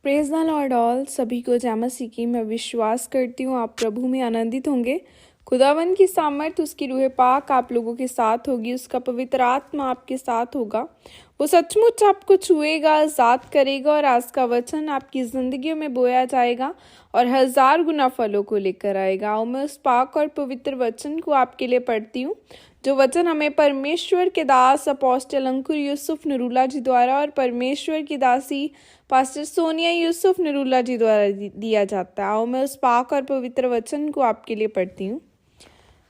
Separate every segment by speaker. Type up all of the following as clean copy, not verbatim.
Speaker 1: Praise the Lord all. सभी को जय मसीह की मैं विश्वास करती हूँ आप प्रभु में आनंदित होंगे। खुदावन की सामर्थ, उसकी रूह पाक आप लोगों के साथ होगी, उसका पवित्र आत्मा आपके साथ होगा। वो सचमुच आपको छुएगा, आजाद करेगा और आज का वचन आपकी जिंदगी में बोया जाएगा और 1000 गुना फलों को लेकर आएगा। और मैं उस पाक और पवित्र वचन को आपके लिए पढ़ती हूँ, जो वचन हमें परमेश्वर के दास अपोस्टल अंकुर यूसुफ नरूला जी द्वारा और परमेश्वर की दासी पास्टर सोनिया यूसुफ नरूला जी द्वारा दिया जाता है। आओ मैं उस पाक और पवित्र वचन को आपके लिए पढ़ती हूँ।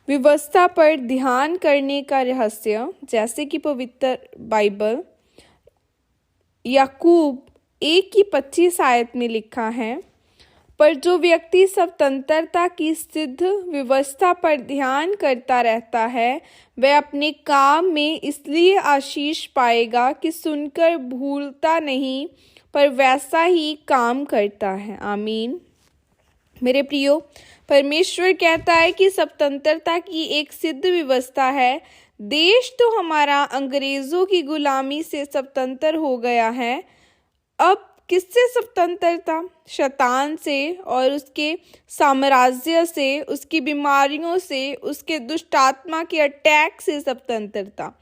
Speaker 1: व्यवस्था पर ध्यान करने का रहस्य, जैसे कि पवित्र बाइबल याकूब 1:25 आयत में लिखा है, पर जो व्यक्ति स्वतंत्रता की सिद्ध व्यवस्था पर ध्यान करता रहता है वह अपने काम में इसलिए आशीष पाएगा कि सुनकर भूलता नहीं पर वैसा ही काम करता है। आमीन। मेरे प्रियो, परमेश्वर कहता है कि स्वतंत्रता की एक सिद्ध व्यवस्था है। देश तो हमारा अंग्रेजों की गुलामी से स्वतंत्र हो गया है। अब किससे स्वतंत्रता? शैतान से और उसके साम्राज्य से, उसकी बीमारियों से, उसके दुष्ट आत्मा के अटैक से स्वतंत्रता।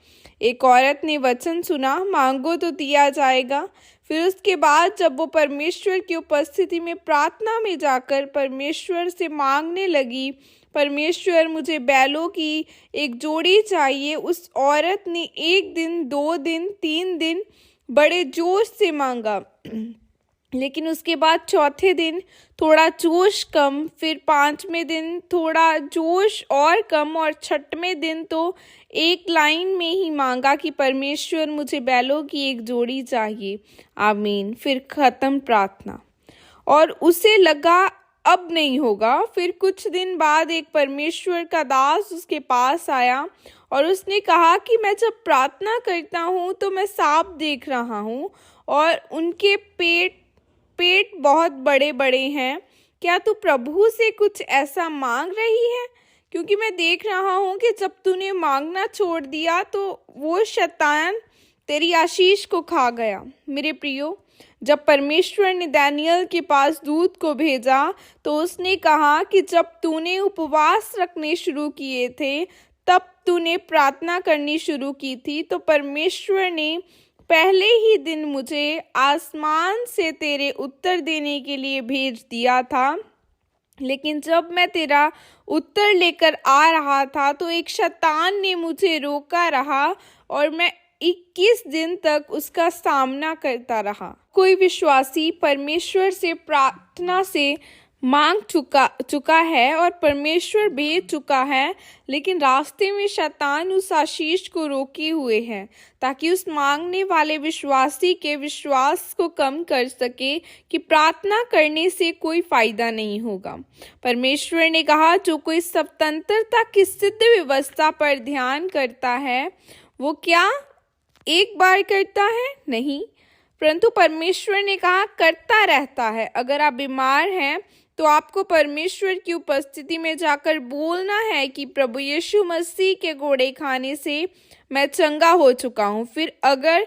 Speaker 1: एक औरत ने वचन सुना, मांगो तो दिया जाएगा। फिर उसके बाद जब वो परमेश्वर की उपस्थिति में प्रार्थना में जाकर परमेश्वर से मांगने लगी, परमेश्वर मुझे बैलों की एक जोड़ी चाहिए, उस औरत ने 1 दिन, 2 दिन, 3 दिन बड़े जोश से मांगा। लेकिन उसके बाद चौथे दिन थोड़ा जोश कम, फिर 5वें दिन थोड़ा जोश और कम, और 6वें दिन तो एक लाइन में ही मांगा कि परमेश्वर मुझे बैलों की एक जोड़ी चाहिए। आमीन। फिर खत्म प्रार्थना। और उसे लगा अब नहीं होगा। फिर कुछ दिन बाद एक परमेश्वर का दास उसके पास आया और उसने कहा कि मैं जब प्रार्थना करता हूँ तो मैं सांप देख रहा हूँ और उनके पेट बहुत बड़े बड़े हैं। क्या तू प्रभु से कुछ ऐसा मांग रही है? क्योंकि मैं देख रहा हूँ कि जब तूने मांगना छोड़ दिया तो वो शैतान तेरी आशीष को खा गया। मेरे प्रियो, जब परमेश्वर ने दानियल के पास दूत को भेजा तो उसने कहा कि जब तूने उपवास रखने शुरू किए थे, तब तूने प्रार्थना करनी शुरू की थी, तो परमेश्वर ने पहले ही दिन मुझे आसमान से तेरे उत्तर देने के लिए भेज दिया था। लेकिन जब मैं तेरा उत्तर लेकर आ रहा था तो एक शैतान ने मुझे रोका रहा और मैं 21 दिन तक उसका सामना करता रहा। कोई विश्वासी परमेश्वर से प्रार्थना से मांग चुका है और परमेश्वर भेज चुका है, लेकिन रास्ते में शैतान उस आशीष को रोके हुए है ताकि उस मांगने वाले विश्वासी के विश्वास को कम कर सके कि प्रार्थना करने से कोई फायदा नहीं होगा। परमेश्वर ने कहा, जो कोई स्वतंत्रता की सिद्ध व्यवस्था पर ध्यान करता है वो क्या एक बार करता है? नहीं, परंतु परमेश्वर ने कहा करता रहता है। अगर आप बीमार हैं तो आपको परमेश्वर की उपस्थिति में जाकर बोलना है कि प्रभु यीशु मसीह के घोड़े खाने से मैं चंगा हो चुका हूँ। फिर अगर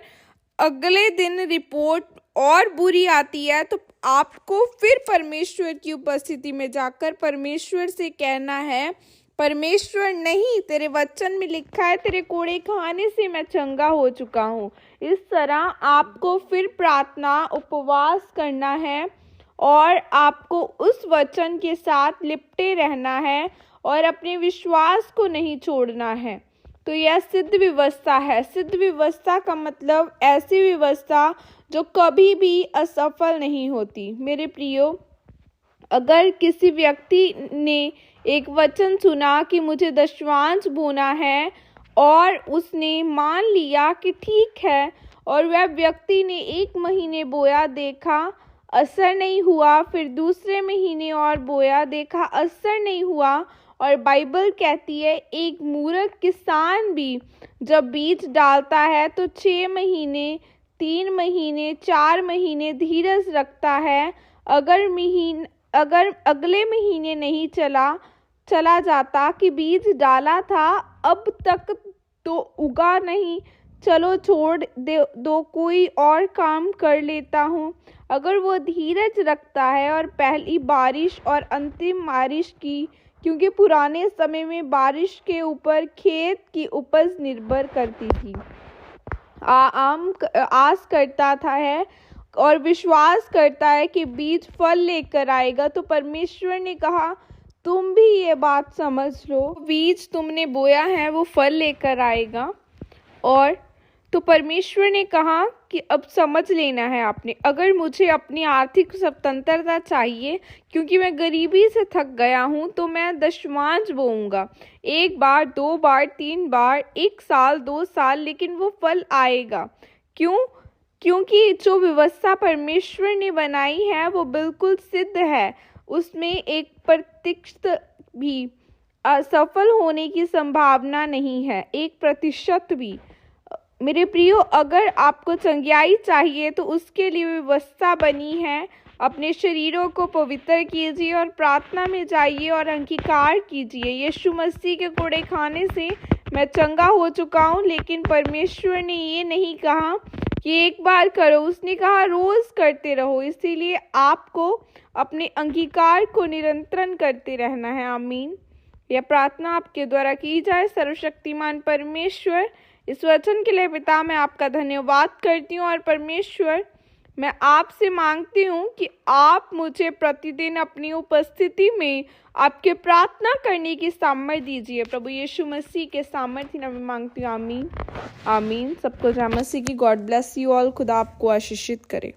Speaker 1: अगले दिन रिपोर्ट और बुरी आती है तो आपको फिर परमेश्वर की उपस्थिति में जाकर परमेश्वर से कहना है, परमेश्वर नहीं, तेरे वचन में लिखा है तेरे कोड़े खाने से मैं चंगा हो चुका हूँ। इस तरह आपको फिर प्रार्थना, उपवास करना है और आपको उस वचन के साथ लिपटे रहना है और अपने विश्वास को नहीं छोड़ना है। तो यह सिद्ध व्यवस्था है। सिद्ध व्यवस्था का मतलब ऐसी व्यवस्था जो कभी भी असफल नहीं होती। मेरे प्रियो, अगर किसी व्यक्ति ने एक वचन सुना कि मुझे दशवांश बोना है और उसने मान लिया कि ठीक है, और वह व्यक्ति ने 1 महीने बोया, देखा असर नहीं हुआ, फिर दूसरे महीने और बोया, देखा असर नहीं हुआ, और बाइबल कहती है एक मूर्ख किसान भी जब बीज डालता है तो 6 महीने, 3 महीने, 4 महीने धीरज रखता है। अगर अगले महीने नहीं चला जाता कि बीज डाला था अब तक तो उगा नहीं, चलो छोड़ दो, कोई और काम कर लेता हूँ। अगर वो धीरज रखता है और पहली बारिश और अंतिम बारिश की, क्योंकि पुराने समय में बारिश के ऊपर खेत की उपज निर्भर करती थी। आस करता था है और विश्वास करता है कि बीज फल लेकर आएगा। तो परमेश्वर ने कहा, तुम भी ये बात समझ लो, बीज तुमने बोया है वो फल लेकर आएगा। और तो परमेश्वर ने कहा कि अब समझ लेना है आपने, अगर मुझे अपनी आर्थिक स्वतंत्रता चाहिए, क्योंकि मैं गरीबी से थक गया हूँ, तो मैं दशमांश बोऊंगा। 1 बार, 2 बार, 3 बार, 1 साल, 2 साल, लेकिन वो फल आएगा। क्यों? क्योंकि जो व्यवस्था परमेश्वर ने बनाई है वो बिल्कुल सिद्ध है। उसमें 1% भी असफल होने की संभावना नहीं है, 1% भी। मेरे प्रियो, अगर आपको चंगियाई चाहिए तो उसके लिए व्यवस्था बनी है। अपने शरीरों को पवित्र कीजिए और प्रार्थना में जाइए और अंगीकार कीजिए, यीशु मसीह के कोड़े खाने से मैं चंगा हो चुका हूँ। लेकिन परमेश्वर ने ये नहीं कहा कि एक बार करो, उसने कहा रोज करते रहो। इसीलिए आपको अपने अंगीकार को निरंतरण करते रहना है। आमीन। यह प्रार्थना आपके द्वारा की जाए। सर्वशक्तिमान परमेश्वर, इस वचन के लिए पिता मैं आपका धन्यवाद करती हूँ। और परमेश्वर, मैं आपसे मांगती हूँ कि आप मुझे प्रतिदिन अपनी उपस्थिति में आपके प्रार्थना करने की सामर्थ्य दीजिए। प्रभु यीशु मसीह के सामर्थ्य नाम में मांगती हूँ। आमीन आमीन। सबको जय मसीह की। God bless you all. खुदा आपको आशीषित करे।